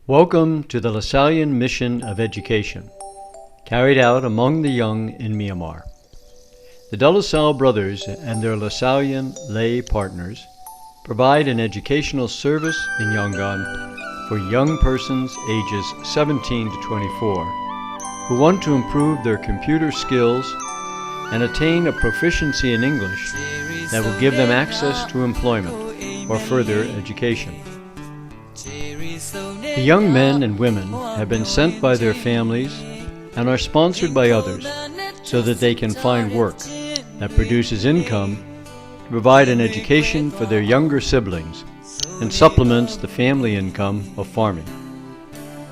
Welcome to the Lasallian mission of education, carried out among the young in Myanmar. The De La Salle brothers and their Lasallian lay partners provide an educational service in Yangon for young persons ages 17 to 24 who want to improve their computer skills and attain a proficiency in English that will give them access to employment or further education. The young men and women have been sent by their families and are sponsored by others so that they can find work that produces income to provide an education for their younger siblings and supplements the family income of farming.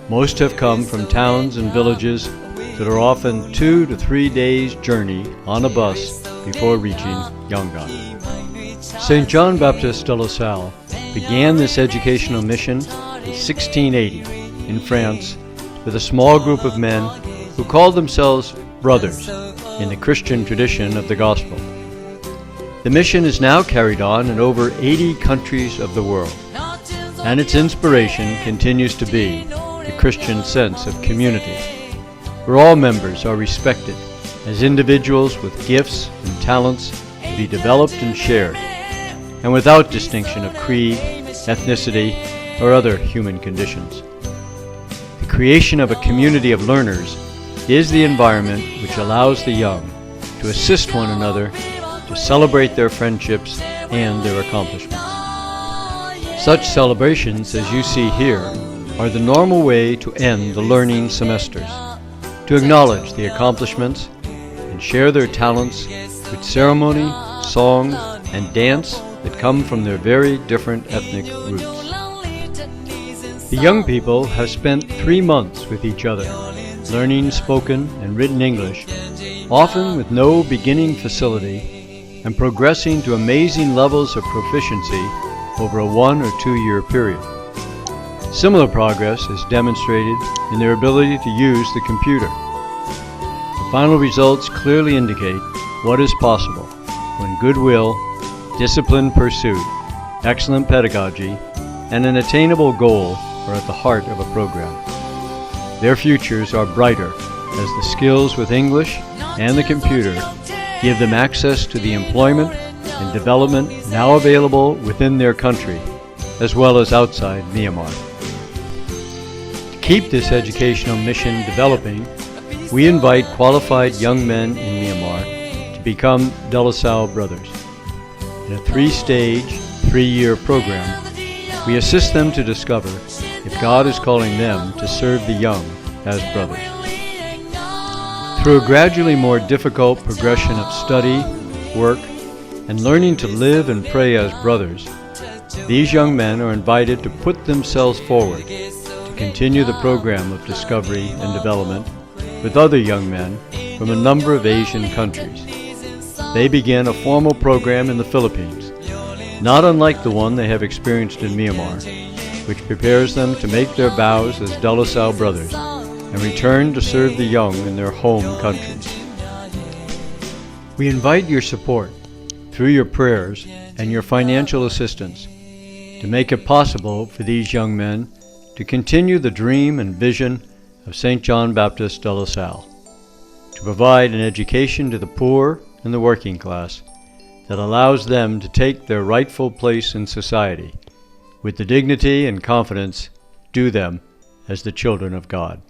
Most have come from towns and villages that are often 2 to 3 days' journey on a bus before reaching Yangon. St. John Baptist de La Salle began this educational mission in 1680 in France with a small group of men who called themselves brothers in the Christian tradition of the gospel. The mission is now carried on in over 80 countries of the world, and its inspiration continues to be the Christian sense of community, where all members are respected as individuals with gifts and talents to be developed and shared, and without distinction of creed, ethnicity, or other human conditions. The creation of a community of learners is the environment which allows the young to assist one another, to celebrate their friendships and their accomplishments. Such celebrations as you see here are the normal way to end the learning semesters, to acknowledge the accomplishments and share their talents with ceremony, song, and dance that come from their very different ethnic roots. The young people have spent 3 months with each other, learning spoken and written English, often with no beginning facility, and progressing to amazing levels of proficiency over a 1 or 2 year period. Similar progress is demonstrated in their ability to use the computer. The final results clearly indicate what is possible when goodwill, disciplined pursuit, excellent pedagogy, and an attainable goal are at the heart of a program. Their futures are brighter as the skills with English and the computer give them access to the employment and development now available within their country, as well as outside Myanmar. To keep this educational mission developing, we invite qualified young men in Myanmar to become De La Salle brothers. In a 3-stage, 3-year program, we assist them to discover if God is calling them to serve the young as brothers. Through a gradually more difficult progression of study, work, and learning to live and pray as brothers, these young men are invited to put themselves forward to continue the program of discovery and development with other young men from a number of Asian countries. They begin a formal program in the Philippines, not unlike the one they have experienced in Myanmar, which prepares them to make their vows as De La Salle brothers and return to serve the young in their home countries. We invite your support through your prayers and your financial assistance to make it possible for these young men to continue the dream and vision of St. John Baptist de La Salle, to provide an education to the poor and the working class that allows them to take their rightful place in society with the dignity and confidence due them as the children of God.